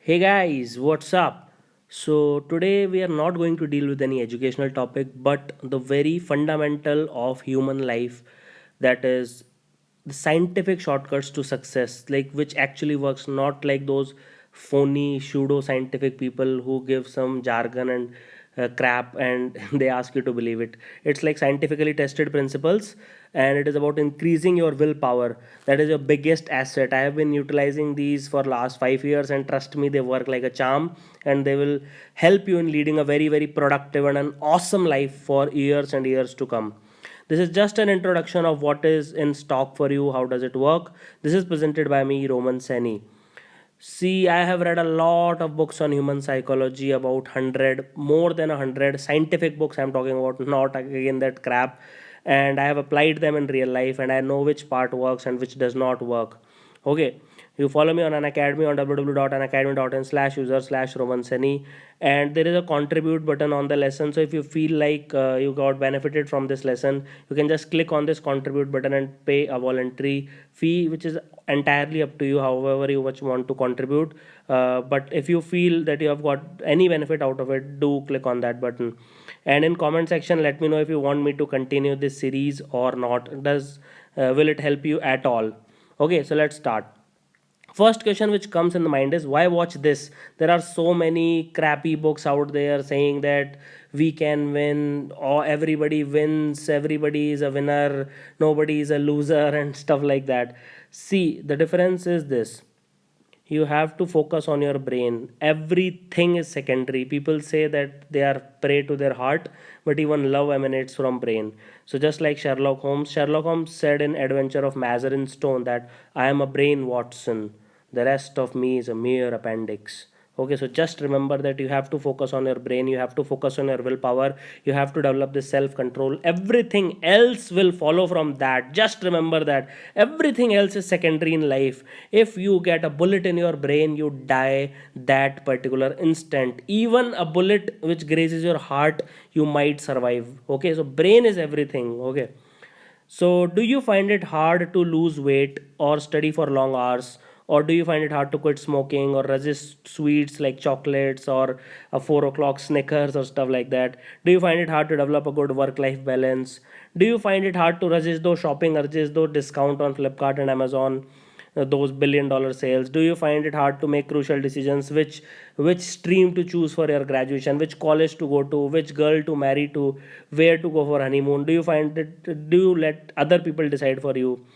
Hey guys, what's up? So, today we are not going to deal with any educational topic but the very fundamental of human life, that is the scientific shortcuts to success, like which actually works, not like those phony pseudo scientific people who give some jargon and crap and they ask you to believe it. It's like scientifically tested principles, and it is about increasing your willpower. That is your biggest asset. I have been utilizing these for last 5 years, and trust me, they work like a charm, and they will help you in leading a very very productive and an awesome life for years and years to come. This is just an introduction of what is in stock for you. How does it work? This is presented by me, Roman Seni. See, I have read a lot of books on human psychology, about 100, more than 100 scientific books I'm talking about, not again that crap. And I have applied them in real life, and I know which part works and which does not work. Okay, you follow me on an academy on www.unacademy.in/user slash Roman Seni, and there is a contribute button on the lesson. So if you feel like you got benefited from this lesson, you can just click on this contribute button and pay a voluntary fee, which is entirely up to you, however you much want to contribute. But if you feel that you have got any benefit out of it, do click on that button. And in comment section, let me know if you want me to continue this series or not. Does Will it help you at all? Okay, so let's start. First question which comes in the mind is, why watch this? There are so many crappy books out there saying that we can win, or everybody wins, everybody is a winner, nobody is a loser, and stuff like that. See, the difference is this: you have to focus on your brain. Everything is secondary. People say that they are prey to their heart, but even love emanates from brain. So just like Sherlock Holmes said in Adventure of Mazarin Stone that I am a brain, Watson, the rest of me is a mere appendix. Okay, so just remember that you have to focus on your brain, you have to focus on your willpower, you have to develop this self control. Everything else will follow from that. Just remember that everything else is secondary in life. If you get a bullet in your brain, you die that particular instant. Even a bullet which grazes your heart, you might survive. Okay, so brain is everything. Okay, so, do you find it hard to lose weight or study for long hours? Or do you find it hard to quit smoking or resist sweets like chocolates or a 4 o'clock Snickers or stuff like that? Do you find it hard to develop a good work life balance? Do you find it hard to resist those shopping urges, those discount on Flipkart and Amazon? Those billion-dollar sales? Do you find it hard to make crucial decisions, which stream to choose for your graduation, which college to go to, which girl to marry to, where to go for honeymoon? Do you let other people decide for you?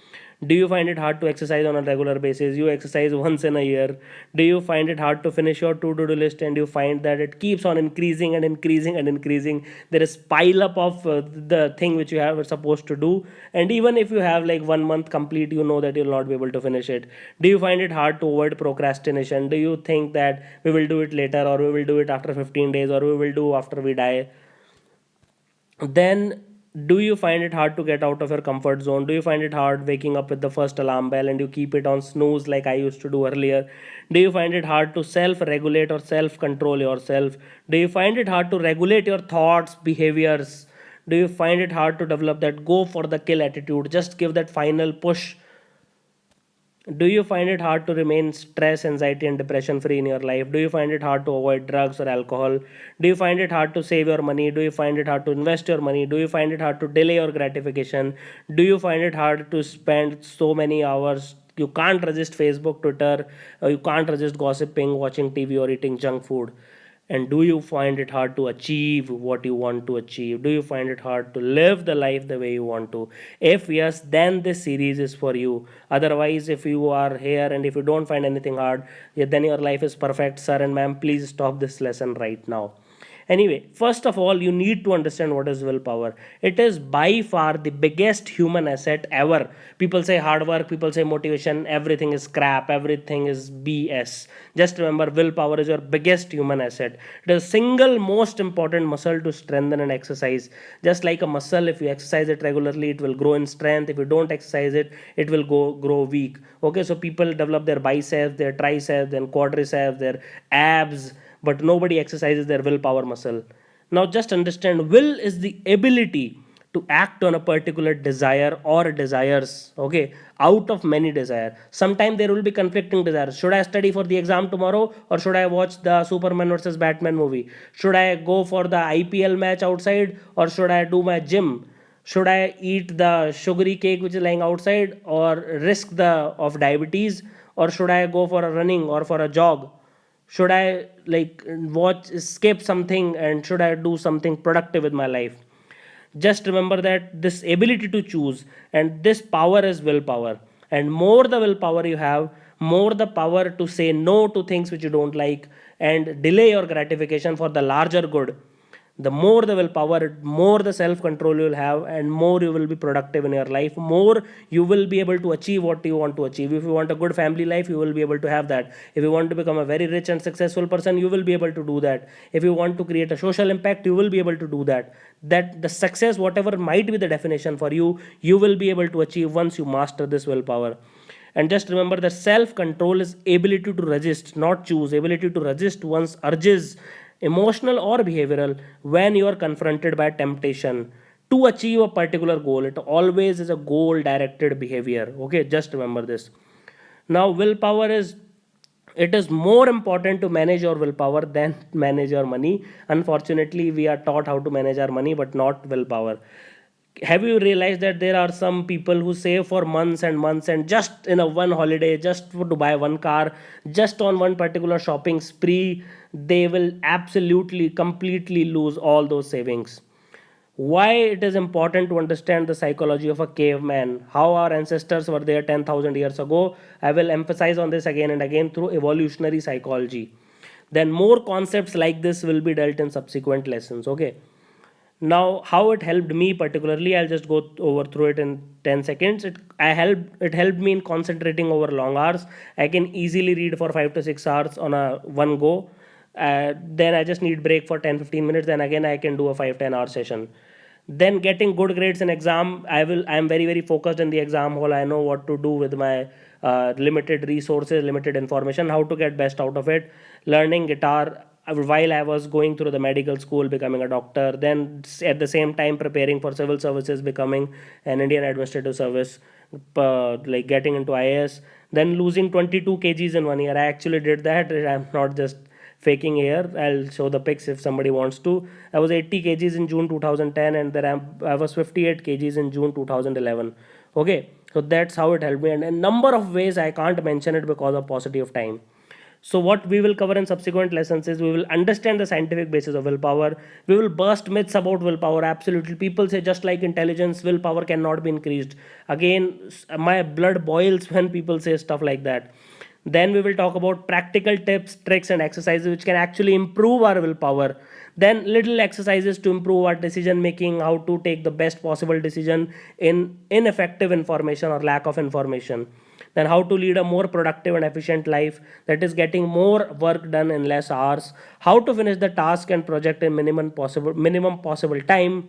Do you find it hard to exercise on a regular basis? You exercise once in a year. Do you find it hard to finish your to-do list, and you find that it keeps on increasing and increasing and increasing? There is pile up of the thing which you have supposed to do, and even if you have like 1 month complete, you know that you'll not be able to finish it. Do you find it hard to avoid procrastination? Do you think that we will do it later, or we will do it after 15 days, or we will do after we die? Then, do you find it hard to get out of your comfort zone? Do you find it hard waking up with the first alarm bell and you keep it on snooze like I used to do earlier? Do you find it hard to self regulate or self control yourself? Do you find it hard to regulate your thoughts, behaviors? Do you find it hard to develop that go for the kill attitude? Just give that final push. Do you find it hard to remain stress, anxiety, and depression free in your life? Do you find it hard to avoid drugs or alcohol? Do you find it hard to save your money? Do you find it hard to invest your money? Do you find it hard to delay your gratification? Do you find it hard to spend so many hours? You can't resist Facebook, Twitter, you can't resist gossiping, watching TV, or eating junk food. And do you find it hard to achieve what you want to achieve? Do you find it hard to live the life the way you want to? If yes, then this series is for you. Otherwise, if you are here and if you don't find anything hard, yeah, then your life is perfect, sir and ma'am. Please stop this lesson right now. Anyway, first of all, you need to understand what is willpower. It is by far the biggest human asset ever. People say hard work, people say motivation, everything is crap, everything is BS. Just remember, willpower is your biggest human asset. It is the single most important muscle to strengthen and exercise. Just like a muscle, if you exercise it regularly, it will grow in strength. If you don't exercise it, it will grow weak. Okay, so people develop their biceps, their triceps, then quadriceps, their abs, but nobody exercises their willpower muscle. Now, just understand, will is the ability to act on a particular desire or desires, okay, out of many desire. Sometimes there will be conflicting desires. Should I study for the exam tomorrow, or should I watch the Superman versus Batman movie? Should I go for the IPL match outside, or should I do my gym? Should I eat the sugary cake which is lying outside, or risk the of diabetes, or should I go for a running or for a jog? Should I like watch skip something, and should I do something productive with my life? Just remember that this ability to choose and this power is willpower, and more the willpower you have, more the power to say no to things which you don't like and delay your gratification for the larger good. The more the willpower, more the self control you will have, and more you will be productive in your life, more you will be able to achieve what you want to achieve. If you want a good family life, you will be able to have that. If you want to become a very rich and successful person, you will be able to do that. If you want to create a social impact, you will be able to do that. That the success, whatever might be the definition for you, you will be able to achieve once you master this willpower. And just remember that self control is ability to resist, not choose, ability to resist one's urges, emotional or behavioral, when you are confronted by temptation to achieve a particular goal. It always is a goal directed behavior. Okay, just remember this. Now, willpower is, it is more important to manage your willpower than manage your money. Unfortunately, we are taught how to manage our money, but not willpower. Have you realized that there are some people who save for months and months, and just in a one holiday, just to buy one car, just on one particular shopping spree, they will absolutely completely lose all those savings. Why it is important to understand the psychology of a caveman, how our ancestors were there 10,000 years ago. I will emphasize on this again and again through evolutionary psychology. Then more concepts like this will be dealt in subsequent lessons. Okay, now how it helped me particularly, I'll just go over through it in 10 seconds. It helped me in concentrating over long hours. I can easily read for 5 to 6 hours on a one go. Then I just need break for 10-15 minutes, then again I can do a 5-10 hour session. Then getting good grades in exam, I'm very very focused in the exam hall. I know what to do with my limited resources, limited information, how to get best out of it. Learning guitar while I was going through the medical school, becoming a doctor, then at the same time preparing for civil services, becoming an Indian administrative service, like getting into IAS, then losing 22 kgs in 1 year. I actually did that. I'm not just faking here. I'll show the pics if somebody wants to. I was 80 kgs in June 2010, and then I was 58 kgs in June 2011. Okay, so that's how it helped me, and a number of ways I can't mention it because of paucity of time. So, what we will cover in subsequent lessons is we will understand the scientific basis of willpower. We will burst myths about willpower. Absolutely. People say just like intelligence, willpower cannot be increased. Again, my blood boils when people say stuff like that. Then we will talk about practical tips, tricks, and exercises which can actually improve our willpower. Then little exercises to improve our decision making, how to take the best possible decision in ineffective information or lack of information. Then how to lead a more productive and efficient life, that is getting more work done in less hours. How to finish the task and project in minimum possible time.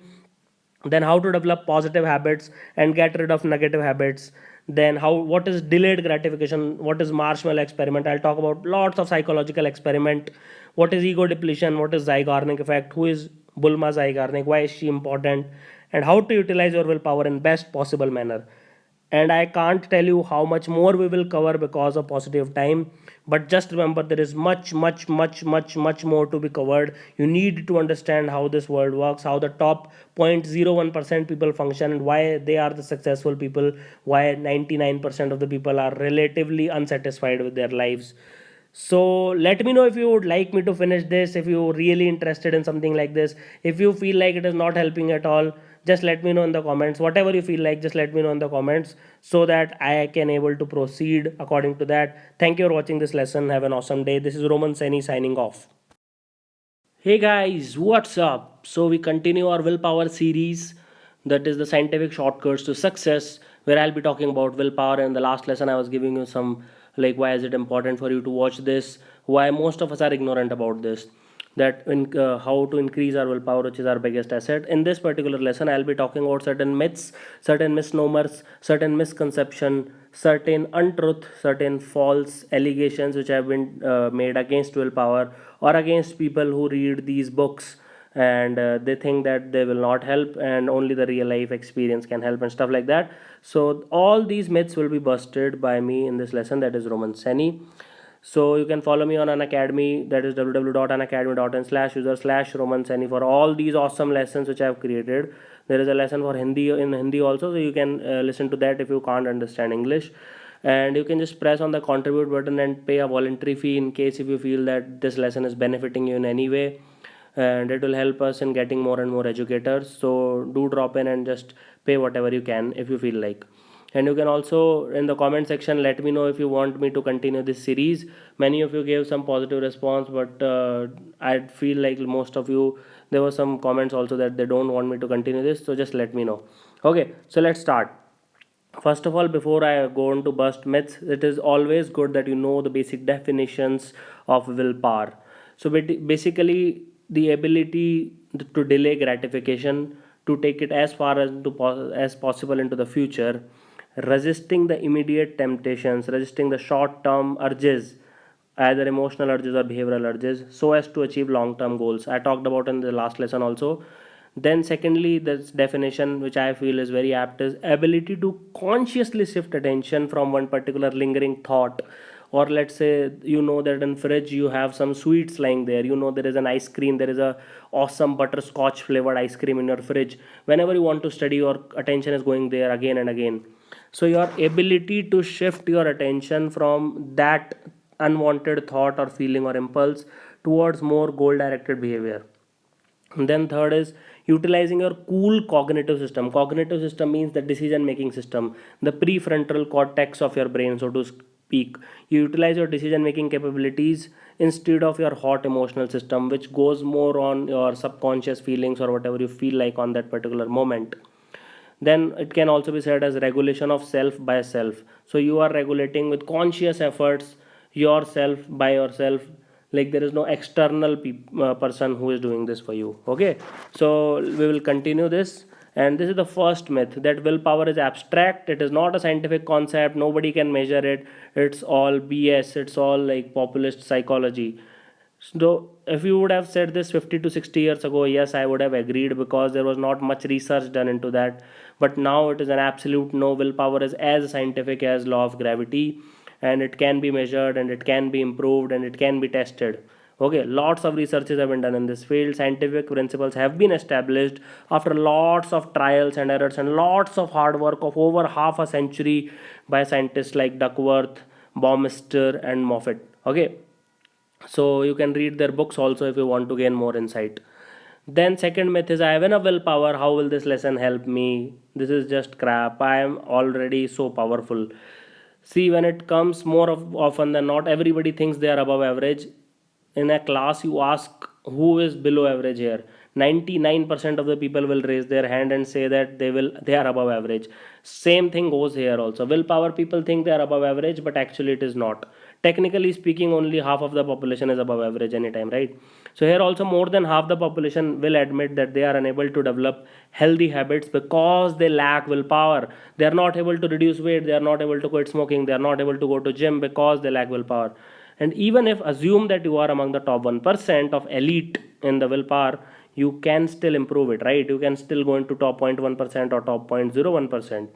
Then how to develop positive habits and get rid of negative habits. Then how, what is delayed gratification, what is marshmallow experiment. I'll talk about lots of psychological experiment. What is ego depletion, what is Zeigarnik effect, who is Bulma Zeigarnik, why is she important, and how to utilize your willpower in best possible manner. And I can't tell you how much more we will cover because of paucity of time. But just remember, there is much more to be covered. You need to understand how this world works, how the top 0.01% people function, and why they are the successful people, why 99% of the people are relatively unsatisfied with their lives. So let me know if you would like me to finish this, if you're really interested in something like this. If you feel like it is not helping at all, just let me know in the comments. Whatever you feel like, just let me know in the comments so that I can able to proceed according to that. Thank you for watching this lesson. Have an awesome day. This is Roman Saini signing off. Hey guys, what's up? So we continue our willpower series, that is the scientific shortcuts to success, where I'll be talking about willpower. In the last lesson, I was giving you some, like, why is it important for you to watch this, why most of us are ignorant about this, that in how to increase our willpower, which is our biggest asset. In this particular lesson, I'll be talking about certain myths, certain misnomers, certain misconception, certain untruth, certain false allegations which have been made against willpower or against people who read these books and they think that they will not help and only the real life experience can help and stuff like that. So all these myths will be busted by me in this lesson, that is Roman Seni. So you can follow me on an academy, that is www.unacademy.in/user/Roman Seni for all these awesome lessons which I have created. There is a lesson for Hindi in Hindi also, so you can listen to that if you can't understand English. And you can just press on the contribute button and pay a voluntary fee in case if you feel that this lesson is benefiting you in any way, and it will help us in getting more and more educators. So do drop in and just pay whatever you can if you feel like. And you can also in the comment section let me know if you want me to continue this series. Many of you gave some positive response, but I feel like most of you, there were some comments also that they don't want me to continue this, so just let me know. Okay, so let's start. First of all, before I go on to bust myths, it is always good that you know the basic definitions of willpower. So basically, the ability to delay gratification, to take it as far as possible into the future, resisting the immediate temptations, resisting the short-term urges, either emotional urges or behavioral urges, so as to achieve long-term goals. I talked about in the last lesson also. Then secondly, this definition which I feel is very apt is ability to consciously shift attention from one particular lingering thought. Or let's say you know that in fridge you have some sweets lying there, you know there is an ice cream, there is a awesome butterscotch flavored ice cream in your fridge. Whenever you want to study, your attention is going there again and again. So your ability to shift your attention from that unwanted thought or feeling or impulse towards more goal directed behavior. And then third is utilizing your cool cognitive system. Cognitive system means the decision making system, the prefrontal cortex of your brain, so to speak. You utilize your decision making capabilities instead of your hot emotional system, which goes more on your subconscious feelings or whatever you feel like on that particular moment. Then it can also be said as regulation of self by self. So you are regulating with conscious efforts yourself by yourself, like there is no external person who is doing this for you. Okay, so we will continue this. And this is the first myth, that willpower is abstract, it is not a scientific concept, nobody can measure it, it's all BS, it's all like populist psychology. So if you would have said this 50 to 60 years ago, yes, I would have agreed because there was not much research done into that. But now it is an absolute no. Willpower is as scientific as law of gravity, and it can be measured and it can be improved and it can be tested. Okay, lots of researches have been done in this field. Scientific principles have been established after lots of trials and errors and lots of hard work of over half a century by scientists like Duckworth, Baumeister, and Moffat. Okay, so you can read their books also if you want to gain more insight. Then second myth is I have enough willpower, how will this lesson help me? This is just crap, I am already so powerful. See, when it comes more of often than not, everybody thinks they are above average. In a class you ask who is below average here, 99% of the people will raise their hand and say that they are above average. Same thing goes here also. Willpower, people think they are above average, but actually it is not. Technically speaking, only half of the population is above average anytime, right? So here also more than half the population will admit that they are unable to develop healthy habits because they lack willpower. They are not able to reduce weight, they are not able to quit smoking, they are not able to go to gym because they lack willpower. And even if assume that you are among the top 1% of elite in the willpower, you can still improve it, right? You can still go into top 0.1% or top 0.01%.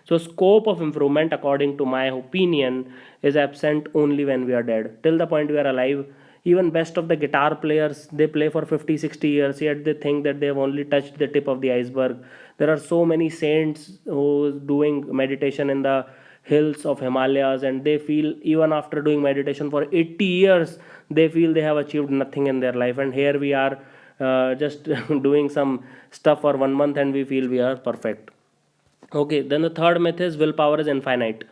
So scope of improvement, according to my opinion, is absent only when we are dead. Till the point we are alive, even best of the guitar players, they play for 50, 60 years, yet they think that they have only touched the tip of the iceberg. There are so many saints who doing meditation in the hills of Himalayas, and they feel even after doing meditation for 80 years, they feel they have achieved nothing in their life. And here we are just doing some stuff for 1 month and we feel we are perfect. Okay, then the third myth is willpower is infinite.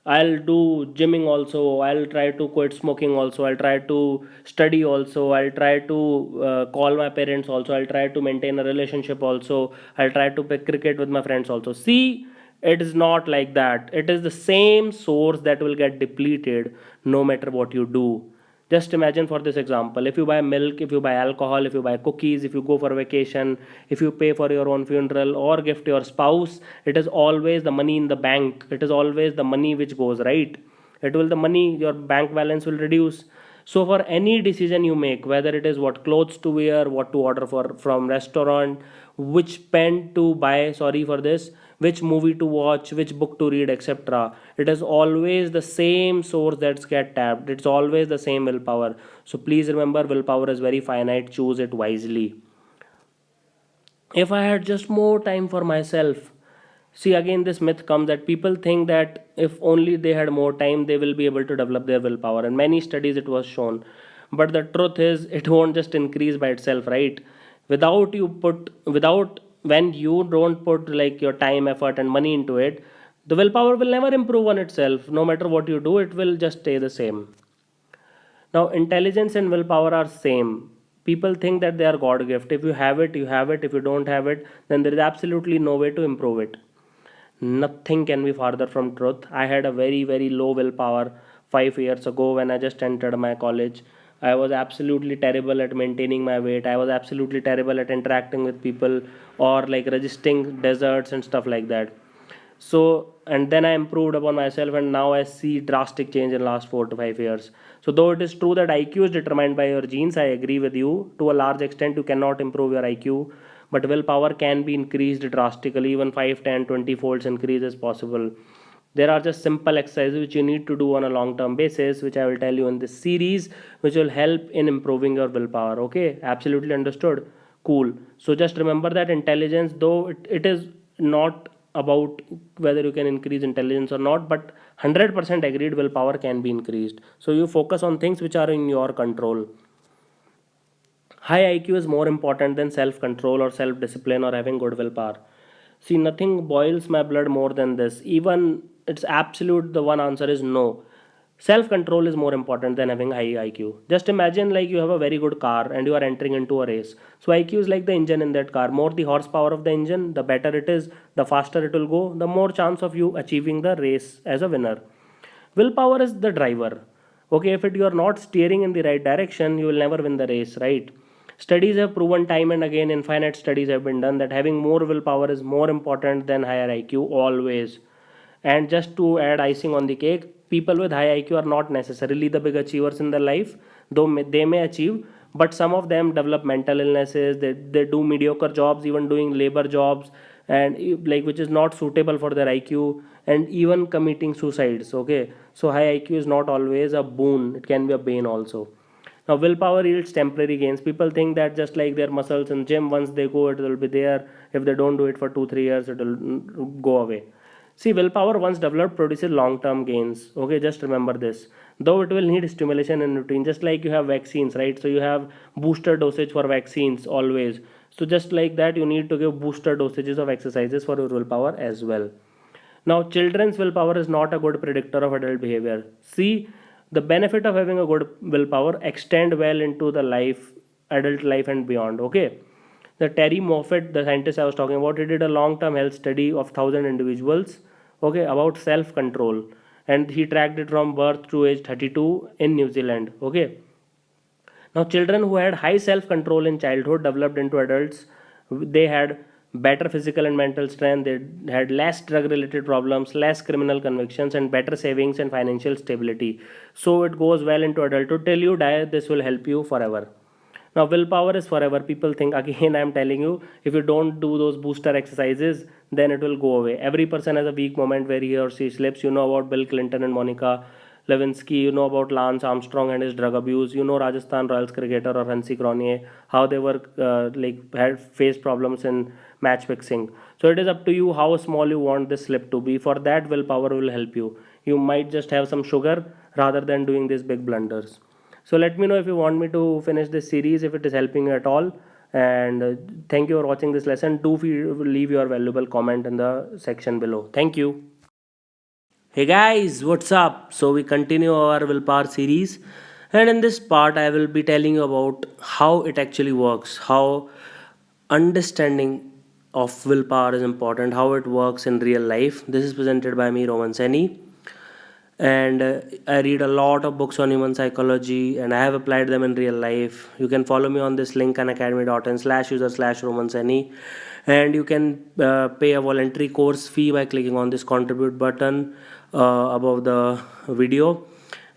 I'll do gymming also, I'll try to quit smoking also, I'll try to study also, I'll try to call my parents also, I'll try to maintain a relationship also, I'll try to play cricket with my friends also. See, it is not like that. It is the same source that will get depleted no matter what you do. Just imagine for this example, if you buy milk, if you buy alcohol, if you buy cookies, if you go for a vacation, if you pay for your own funeral or gift your spouse, it is always the money in the bank. It is always the money which goes, right? It will, the money, your bank balance will reduce. So for any decision you make, whether it is what clothes to wear, what to order for from restaurant, which pen to buy, sorry for this, which movie to watch, which book to read, etc. It is always the same source that's get tapped. It's always the same willpower. So please remember, willpower is very finite. Choose it wisely. If I had just more time for myself, see again this myth comes that people think that if only they had more time, they will be able to develop their willpower. In many studies, it was shown. But the truth is, it won't just increase by itself, right? Without when you don't put like your time, effort, and money into it, the willpower will never improve on itself. No matter what you do, it will just stay the same. Now, intelligence and willpower are same. People think that they are God gift. If you have it, you have it. If you don't have it, then there is absolutely no way to improve it. Nothing can be farther from truth. I had a very low willpower 5 years ago when I just entered my college. I was absolutely terrible at maintaining my weight. I was absolutely terrible at interacting with people or like resisting desserts and stuff like that. So and then I improved upon myself, and now I see drastic change in last 4 to 5 years. So though it is true that IQ is determined by your genes, I agree with you. To a large extent, you cannot improve your IQ, but willpower can be increased drastically. Even 5, 10, 20 folds increase is possible. There are just simple exercises which you need to do on a long term basis, which I will tell you in this series, which will help in improving your willpower. Okay, absolutely understood. Cool. So just remember that intelligence, though it is not about whether you can increase intelligence or not, but 100% agreed, willpower can be increased. So you focus on things which are in your control. High IQ is more important than self control or self discipline or having good willpower. See, nothing boils my blood more than this. Even it's absolute, the one answer is no. Self control is more important than having high IQ. Just imagine like you have a very good car and you are entering into a race. So IQ is like the engine in that car. More the horsepower of the engine, the better it is, the faster it will go, the more chance of you achieving the race as a winner. Willpower is the driver. Okay, if you are not steering in the right direction, you will never win the race, right? Studies have proven time and again, infinite studies have been done, that having more willpower is more important than higher IQ always. And just to add icing on the cake, people with high IQ are not necessarily the big achievers in their life, though they may achieve, but some of them develop mental illnesses, they do mediocre jobs, even doing labor jobs, and like which is not suitable for their IQ, and even committing suicides. Okay, so high IQ is not always a boon, it can be a bane also. Now, willpower yields temporary gains. People think that just like their muscles in gym, once they go, it will be there. If they don't do it for 2 3 years, it will go away. See, willpower once developed produces long-term gains. Okay, just remember this. Though it will need stimulation and routine, just like you have vaccines, right? So you have booster dosage for vaccines always. So just like that, you need to give booster dosages of exercises for your willpower as well. Now, children's willpower is not a good predictor of adult behavior. See, the benefit of having a good willpower extend well into the life, adult life and beyond. Okay. The Terry Moffat, the scientist I was talking about, he did a long-term health study of 1,000 individuals, okay, about self-control, and he tracked it from birth to age 32 in New Zealand. Okay. Now, children who had high self control in childhood developed into adults. They had better physical and mental strength, they had less drug related problems, less criminal convictions, and better savings and financial stability. So, it goes well into adulthood. Till you die, this will help you forever. Now, willpower is forever. People think, again, I'm telling you, if you don't do those booster exercises, then it will go away. Every person has a weak moment where he or she slips. You know about Bill Clinton and Monica Lewinsky, you know about Lance Armstrong and his drug abuse, you know Rajasthan Royals cricketer or Hansi Cronje, how they were like had faced problems in match fixing. So it is up to you how small you want this slip to be. For that, willpower will help you. You might just have some sugar rather than doing these big blunders. So let me know if you want me to finish this series, if it is helping you at all. And thank you for watching this lesson. Do leave your valuable comment in the section below. Thank you. Hey guys, what's up? So we continue our willpower series, and in this part, I will be telling you about how it actually works, how understanding of willpower is important, how it works in real life. This is presented by me, Roman Seni, and I read a lot of books on human psychology, and I have applied them in real life. You can follow me on this link, unacademy.in/user/Roman Seni, and you can pay a voluntary course fee by clicking on this contribute button above the video.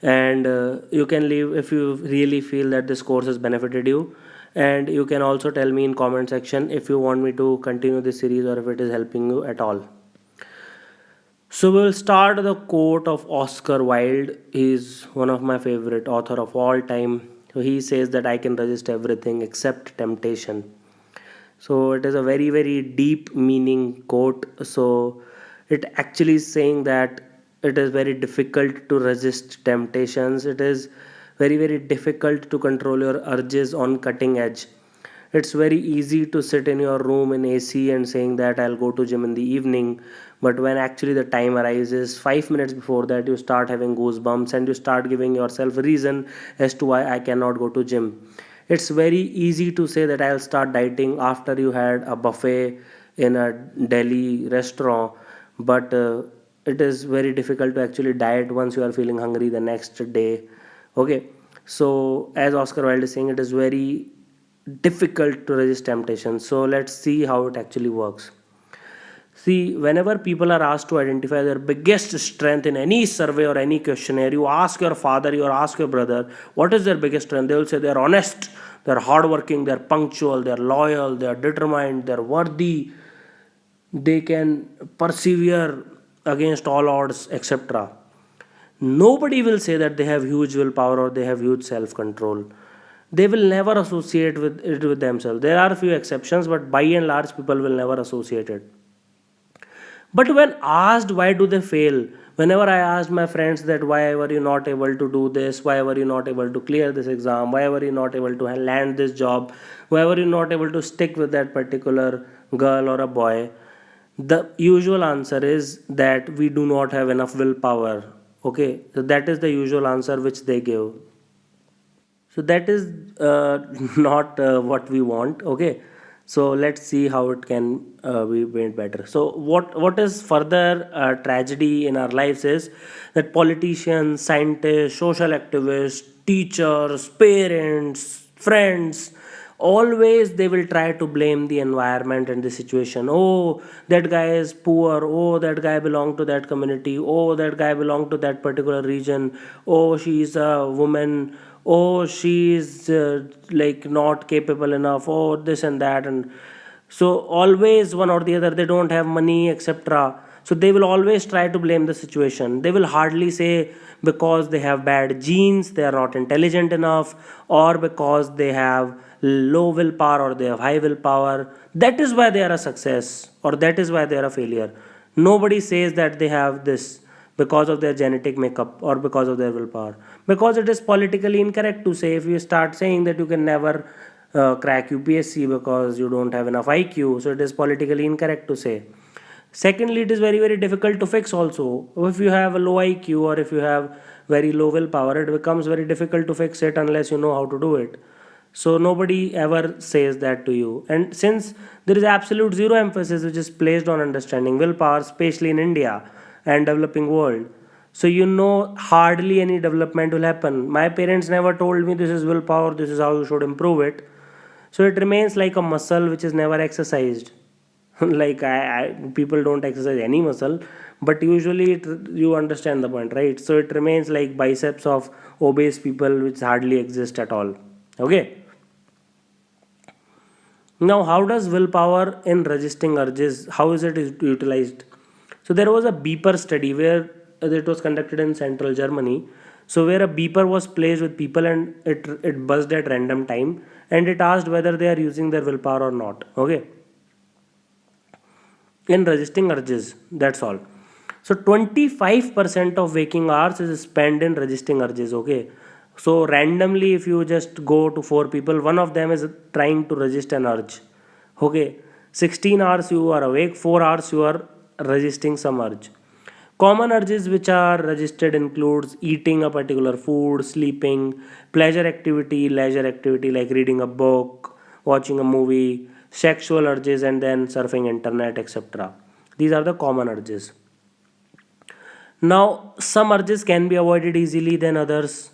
and you can leave if you really feel that this course has benefited you, and you can also tell me in comment section if you want me to continue this series or if it is helping you at all. So we'll start the quote of Oscar Wilde. He's one of my favorite author of all time. So he says that I can resist everything except temptation. So it is a very very deep meaning quote. So it actually is saying that it is very difficult to resist temptations. It is very very difficult to control your urges on cutting edge. It's very easy to sit in your room in AC and saying that I'll go to gym in the evening, but when actually the time arises 5 minutes before that, you start having goosebumps and you start giving yourself a reason as to why I cannot go to gym. It's very easy to say that I'll start dieting after you had a buffet in a Delhi restaurant, but it is very difficult to actually diet once you are feeling hungry the next day. Okay, so as Oscar Wilde is saying, it is very difficult to resist temptation. So let's see how it actually works. See, whenever people are asked to identify their biggest strength in any survey or any questionnaire, you ask your father, you ask your brother, what is their biggest strength? They will say they're honest, they're hardworking, they're punctual, they're loyal, they're determined, they're worthy, they can persevere against all odds, etc. Nobody will say that they have huge willpower or they have huge self control. They will never associate with it with themselves. There are a few exceptions, but by and large, people will never associate it. But when asked why do they fail, whenever I asked my friends that why were you not able to do this, why were you not able to clear this exam, why were you not able to land this job, why were you not able to stick with that particular girl or a boy, the usual answer is that we do not have enough willpower. Okay, so that is the usual answer which they give. So that is not what we want. Okay, so let's see how it can be made better. So what is further tragedy in our lives is that politicians, scientists, social activists, teachers, parents, friends, always they will try to blame the environment and the situation. Oh, that guy is poor. Oh, that guy belong to that community. Oh, that guy belong to that particular region. Oh, she's a woman. Oh, she's like not capable enough. Oh, this and that. And so always one or the other, they don't have money, etc. So they will always try to blame the situation. They will hardly say because they have bad genes, they are not intelligent enough, or because they have low willpower or they have high willpower. That is why they are a success, or that is why they are a failure. Nobody says that they have this because of their genetic makeup or because of their willpower. Because it is politically incorrect to say, if you start saying that you can never crack UPSC because you don't have enough IQ, so it is politically incorrect to say. Secondly, it is very very difficult to fix also. If you have a low IQ or if you have very low willpower, it becomes very difficult to fix it unless you know how to do it. So nobody ever says that to you. And since there is absolute zero emphasis which is placed on understanding willpower, especially in India and developing world, so you know hardly any development will happen. My parents never told me this is willpower, this is how you should improve it. So it remains like a muscle which is never exercised. Like people don't exercise any muscle, but usually you understand the point, right? So it remains like biceps of obese people which hardly exist at all. Okay. Now, how does willpower in resisting urges, how is it utilized? So there was a beeper study where it was conducted in central Germany. So where a beeper was placed with people and it buzzed at random time and it asked whether they are using their willpower or not. Okay, in resisting urges, that's all. So 25% of waking hours is spent in resisting urges. Okay, so randomly if you just go to four people, one of them is trying to resist an urge. Okay, 16 hours you are awake, 4 hours you are resisting some urge. Common urges which are resisted includes eating a particular food, sleeping, pleasure activity, leisure activity like reading a book, watching a movie, sexual urges, and then surfing internet, etc. These are the common urges. Now, some urges can be avoided easily than others.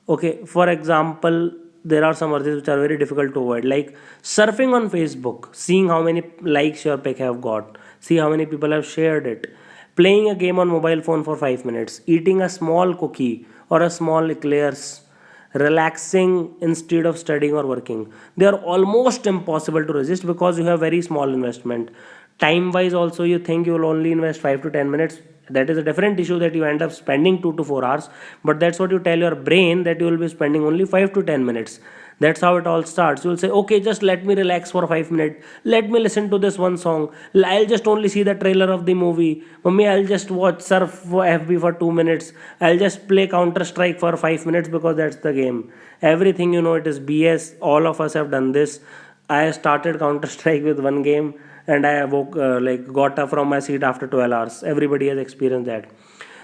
Okay, for example, there are some urges which are very difficult to avoid, like surfing on Facebook, seeing how many likes your pic have got, see how many people have shared it, playing a game on mobile phone for 5 minutes, eating a small cookie, or a small eclairs, relaxing instead of studying or working. They are almost impossible to resist because you have very small investment. Time wise, also, you think you will only invest 5 to 10 minutes. That is a different issue that you end up spending 2 to 4 hours, but that's what you tell your brain, that you will be spending only 5 to 10 minutes. That's how it all starts. You'll say, okay, just let me relax for 5 minutes. Let me listen to this one song. I'll just only see the trailer of the movie. Mummy, I'll just watch surf for FB for 2 minutes. I'll just play Counter Strike for 5 minutes because that's the game. Everything you know, it is BS. All of us have done this. I started Counter Strike with one game and I woke got up from my seat after 12 hours. Everybody has experienced that.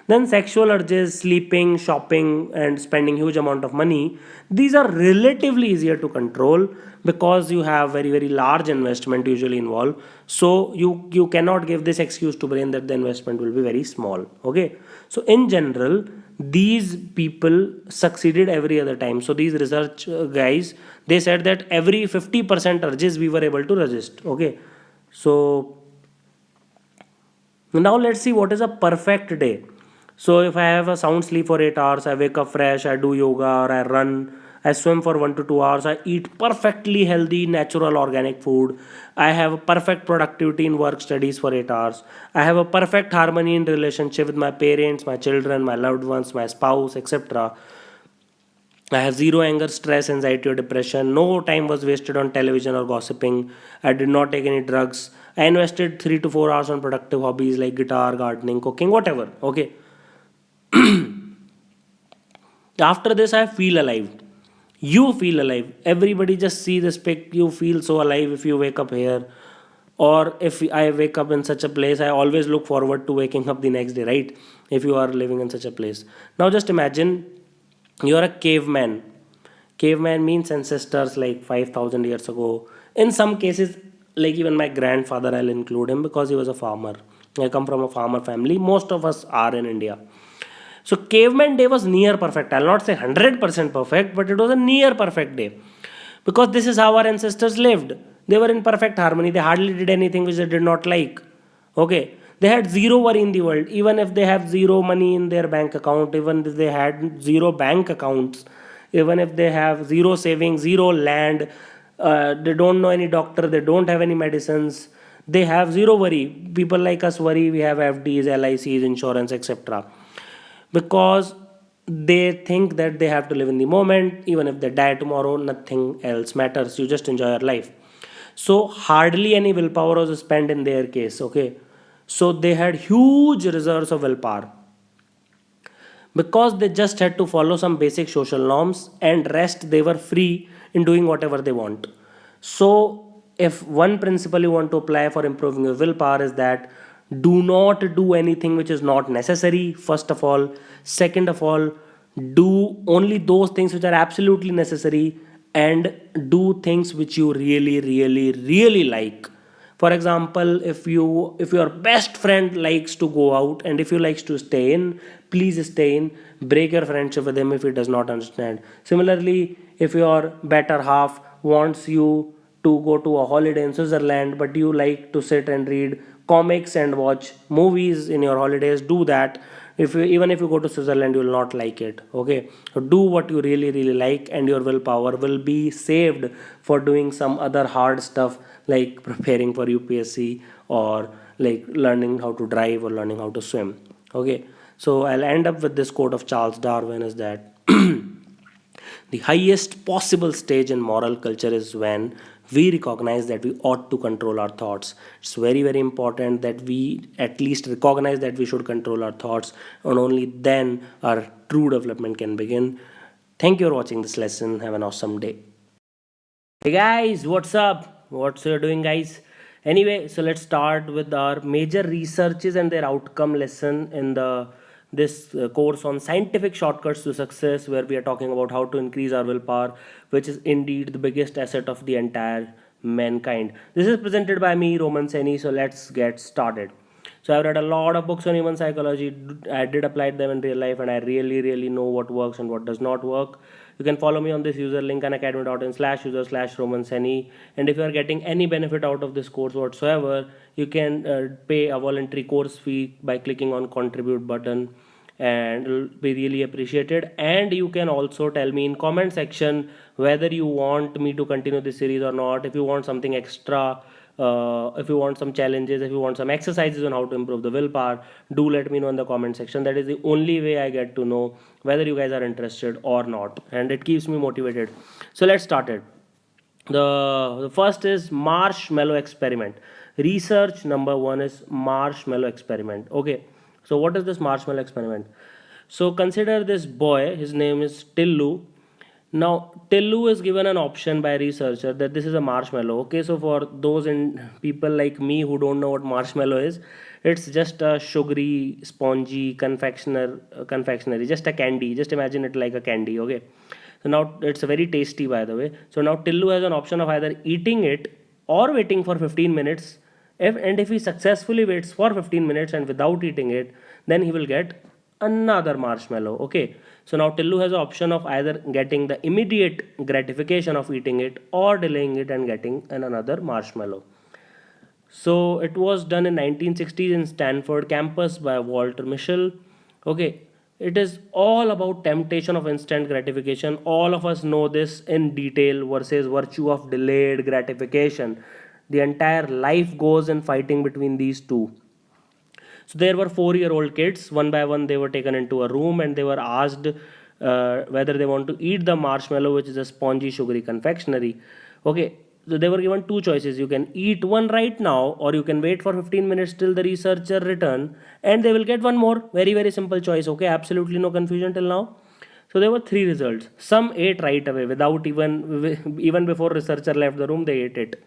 Then sexual urges, sleeping, shopping, and spending huge amount of money. These are relatively easier to control because you have very large investment usually involved. So you cannot give this excuse to brain that the investment will be very small. Okay. So in general, these people succeeded every other time. So these research guys, they said that every 50% urges we were able to resist. Okay. So now let's see what is a perfect day. So if I have a sound sleep for 8 hours, I wake up fresh, I do yoga or I run, I swim for 1 to 2 hours, I eat perfectly healthy, natural, organic food. I have a perfect productivity in work studies for 8 hours. I have a perfect harmony in relationship with my parents, my children, my loved ones, my spouse, etc. I have zero anger, stress, anxiety, or depression. No time was wasted on television or gossiping. I did not take any drugs. I invested 3 to 4 hours on productive hobbies like guitar, gardening, cooking, whatever. Okay. After this, I feel alive. You feel alive. Everybody just see this pic. You feel so alive if you wake up here. Or if I wake up in such a place, I always look forward to waking up the next day, right? If you are living in such a place. Now just imagine you're a caveman. Caveman means ancestors like 5,000 years ago. In some cases, like even my grandfather, I'll include him because he was a farmer. I come from a farmer family. Most of us are in India. So caveman day was near perfect. I'll not say 100% perfect, but it was a near perfect day. Because this is how our ancestors lived. They were in perfect harmony. They hardly did anything which they did not like. Okay. They had zero worry in the world. Even if they have zero money in their bank account, even if they had zero bank accounts, even if they have zero savings, zero land, they don't know any doctor, they don't have any medicines, they have zero worry. People like us worry, we have FDs, LICs, insurance, etc. Because they think that they have to live in the moment. Even if they die tomorrow, nothing else matters. You just enjoy your life. So hardly any willpower was spent in their case. Okay. So they had huge reserves of willpower because they just had to follow some basic social norms, and rest they were free in doing whatever they want. So if one principle you want to apply for improving your willpower is that do not do anything which is not necessary, first of all. Second of all, do only those things which are absolutely necessary, and do things which you really like. For example, if your best friend likes to go out and if you likes to stay in, please stay in. Break your friendship with him if he does not understand. Similarly, if your better half wants you to go to a holiday in Switzerland, but you like to sit and read comics and watch movies in your holidays, do that. If you, even if you go to Switzerland, you will not like it. Okay, so do what you really like, and your willpower will be saved for doing some other hard stuff like preparing for UPSC, or like learning how to drive or learning how to swim. Okay, so I'll end up with this quote of Charles Darwin is that the highest possible stage in moral culture is when we recognize that we ought to control our thoughts. It's very important that we at least recognize that we should control our thoughts, and only then our true development can begin. Thank you for watching this lesson. Have an awesome day. Hey guys, what's up? What's you doing, guys? Anyway, so let's start with our major researches and their outcome lesson in the this course on scientific shortcuts to success, where we are talking about how to increase our willpower, which is indeed the biggest asset of the entire mankind. This is presented by me, Roman Seni. So let's get started. So I've read a lot of books on human psychology. I did apply them in real life, and I really know what works and what does not work. You can follow me on this user link unacademy.in/user/romanseni. And if you are getting any benefit out of this course whatsoever, you can pay a voluntary course fee by clicking on contribute button. and it'll be really appreciated. And you can also tell me in comment section whether you want me to continue this series or not. If you want something extra, if you want some challenges, if you want some exercises on how to improve the willpower, do let me know in the comment section. That is the only way I get to know whether you guys are interested or not, and it keeps me motivated. So let's start it. The first is marshmallow experiment. Research number one is marshmallow experiment. Okay, so what is this marshmallow experiment? So consider this boy, his name is Tillu. Now Tillu is given an option by a researcher that this is a marshmallow. Okay, so for those in people like me who don't know what marshmallow is, it's just a sugary, spongy confectionery, just a candy. Just imagine it like a candy. Okay, so now it's very tasty, by the way. So now Tillu has an option of either eating it or waiting for 15 minutes. If he successfully waits for 15 minutes and without eating it, then he will get another marshmallow. Okay. So now Tillu has the option of either getting the immediate gratification of eating it or delaying it and getting another marshmallow. So it was done in 1960s in Stanford campus by Walter Mischel. Okay, it is all about temptation of instant gratification. All of us know this in detail versus virtue of delayed gratification. The entire life goes in fighting between these two. So there were 4-year-old kids. One by one, they were taken into a room and they were asked whether they want to eat the marshmallow, which is a spongy, sugary confectionery. Okay, so they were given two choices. You can eat one right now, or you can wait for 15 minutes till the researcher return, and they will get one more. Very, very simple choice. Okay, absolutely no confusion till now. So there were three results. Some ate right away without even before researcher left the room, they ate it.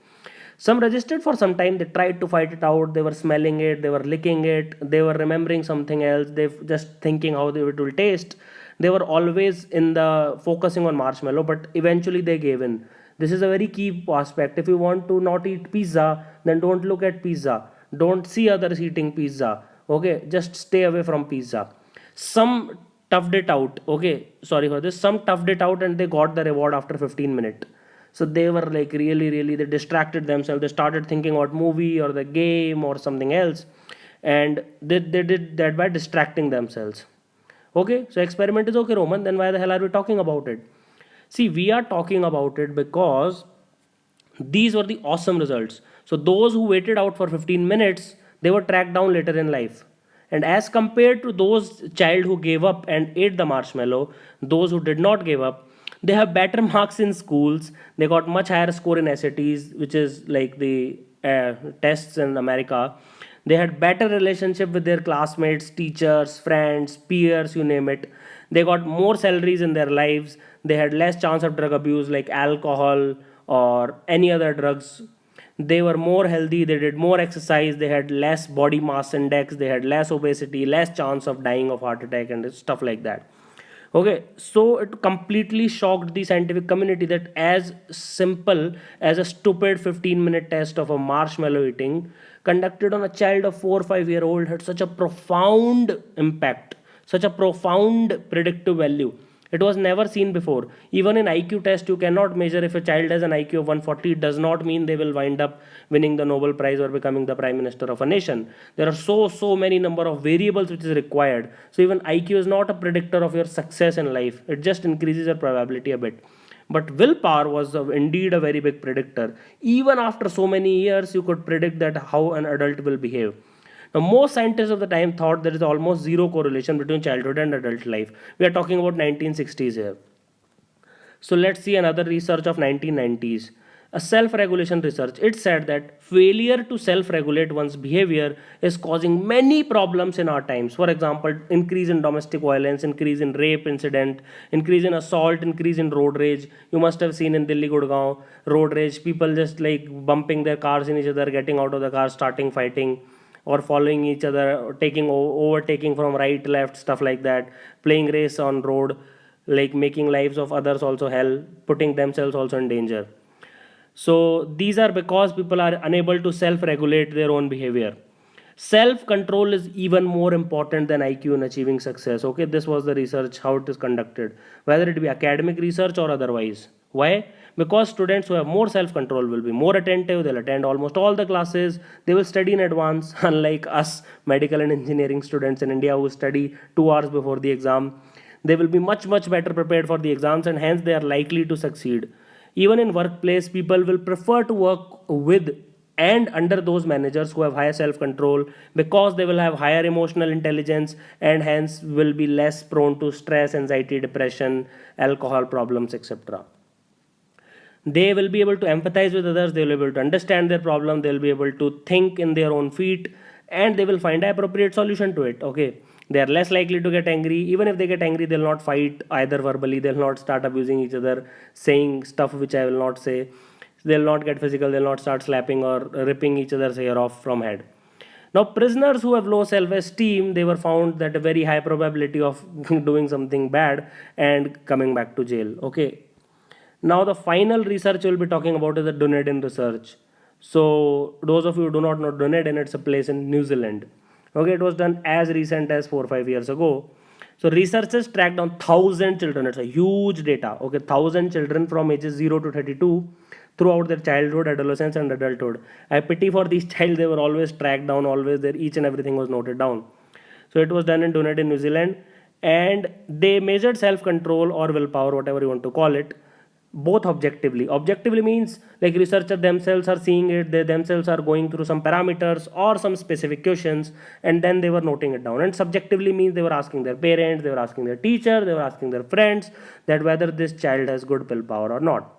Some resisted for some time. They tried to fight it out. They were smelling it. They were licking it. They were remembering something else. They just thinking how it will taste. They were always in the focusing on marshmallow, but eventually they gave in. This is a very key aspect. If you want to not eat pizza, then don't look at pizza. Don't see others eating pizza. Okay, just stay away from pizza. Some toughed it out. Okay, sorry for this. Some toughed it out and they got the reward after 15 minutes. So they were like really, they distracted themselves. They started thinking about movie or the game or something else, and they did that by distracting themselves. Okay, so experiment is okay, Roman. Then why the hell are we talking about it? See, we are talking about it because these were the awesome results. So those who waited out for 15 minutes, they were tracked down later in life. And as compared to those child who gave up and ate the marshmallow, those who did not give up, they have better marks in schools. They got much higher score in SATs, which is like the tests in America. They had better relationship with their classmates, teachers, friends, peers, you name it. They got more salaries in their lives. They had less chance of drug abuse like alcohol or any other drugs. They were more healthy. They did more exercise. They had less body mass index. They had less obesity, less chance of dying of heart attack and stuff like that. Okay, so it completely shocked the scientific community that as simple as a stupid 15-minute test of a marshmallow eating conducted on a child of 4 or 5-year old had such a profound impact, such a profound predictive value. It was never seen before. Even in IQ test, you cannot measure if a child has an IQ of 140. It does not mean they will wind up winning the Nobel Prize or becoming the Prime Minister of a nation. There are so many number of variables which is required. So even IQ is not a predictor of your success in life. It just increases your probability a bit. But willpower was indeed a very big predictor. Even after so many years, you could predict that how an adult will behave. Now, most scientists of the time thought there is almost zero correlation between childhood and adult life. We are talking about 1960s here. So let's see another research of 1990s. A self-regulation research. It said that failure to self-regulate one's behavior is causing many problems in our times. For example, increase in domestic violence, increase in rape incident, increase in assault, increase in road rage. You must have seen in Delhi, Gurgaon, road rage, people just like bumping their cars in each other, getting out of the car, starting fighting, or following each other, taking overtaking from right, left, stuff like that, playing race on road, like making lives of others also hell, putting themselves also in danger. So these are because people are unable to self-regulate their own behavior. Self-control is even more important than IQ in achieving success. Okay, this was the research, how it is conducted, whether it be academic research or otherwise. Why? Because students who have more self control will be more attentive, they'll attend almost all the classes, they will study in advance, unlike us medical and engineering students in India who study 2 hours before the exam. They will be much better prepared for the exams, and hence they are likely to succeed. Even in workplace, people will prefer to work with and under those managers who have higher self control, because they will have higher emotional intelligence and hence will be less prone to stress, anxiety, depression, alcohol problems, etc. They will be able to empathize with others, they will be able to understand their problem, they will be able to think in their own feet, and they will find an appropriate solution to it. Okay, they are less likely to get angry. Even if they get angry, they'll not fight either verbally, they'll not start abusing each other, saying stuff which I will not say. They'll not get physical, they'll not start slapping or ripping each other's hair off from head. Now, prisoners who have low self-esteem, they were found that a very high probability of doing something bad and coming back to jail. Okay, now, the final research we'll be talking about is the Dunedin research. So, those of you who do not know Dunedin, it's a place in New Zealand. Okay, it was done as recent as 4 or 5 years ago. So, researchers tracked on 1,000 children. It's a huge data. Okay, 1,000 children from ages 0 to 32 throughout their childhood, adolescence, and adulthood. I pity for these child; they were always tracked down, always there. Each and everything was noted down. So, it was done in Dunedin, New Zealand, and they measured self-control or willpower, whatever you want to call it, both objectively means like researchers themselves are seeing it, they themselves are going through some parameters or some specific questions, and then they were noting it down. And subjectively means they were asking their parents, they were asking their teacher, they were asking their friends that whether this child has good willpower or not.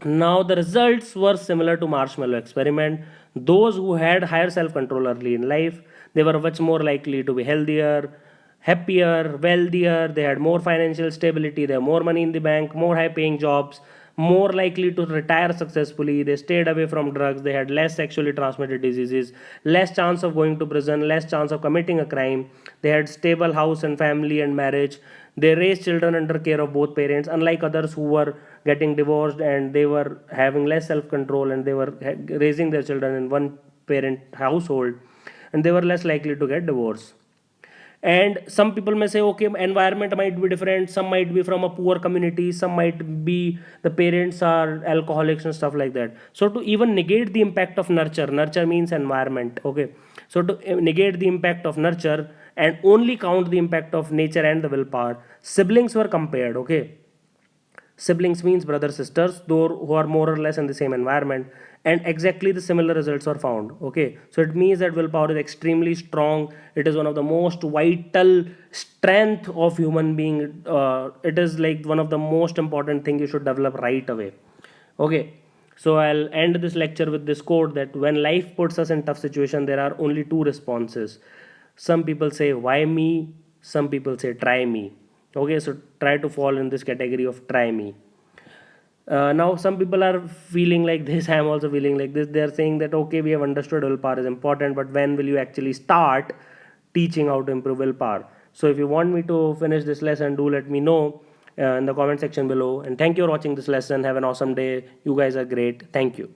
Now the results were similar to marshmallow experiment. Those who had higher self control early in life, they were much more likely to be healthier, happier, wealthier, they had more financial stability, they have more money in the bank, more high paying jobs, more likely to retire successfully, they stayed away from drugs, they had less sexually transmitted diseases, less chance of going to prison, less chance of committing a crime, they had stable house and family and marriage, they raised children under care of both parents, unlike others who were getting divorced and they were having less self control and they were raising their children in one parent household, and they were less likely to get divorced. And some people may say, okay, environment might be different, some might be from a poor community, some might be the parents are alcoholics and stuff like that. So to even negate the impact of nurture means environment. Okay, so to negate the impact of nurture and only count the impact of nature and the willpower, siblings were compared. Okay, siblings means brother sisters, though who are more or less in the same environment, and exactly the similar results are found. Okay, so it means that willpower is extremely strong. It is one of the most vital strength of human being. It is like one of the most important thing you should develop right away. Okay, so I'll end this lecture with this quote that when life puts us in tough situation, there are only two responses. Some people say why me, some people say try me. Okay, so try to fall in this category of try me. Now some people are feeling like this, I am also feeling like this. They are saying that okay, we have understood willpower is important, but when will you actually start teaching how to improve willpower? So if you want me to finish this lesson, do let me know in the comment section below. And thank you for watching this lesson. Have an awesome day. You guys are great. Thank you.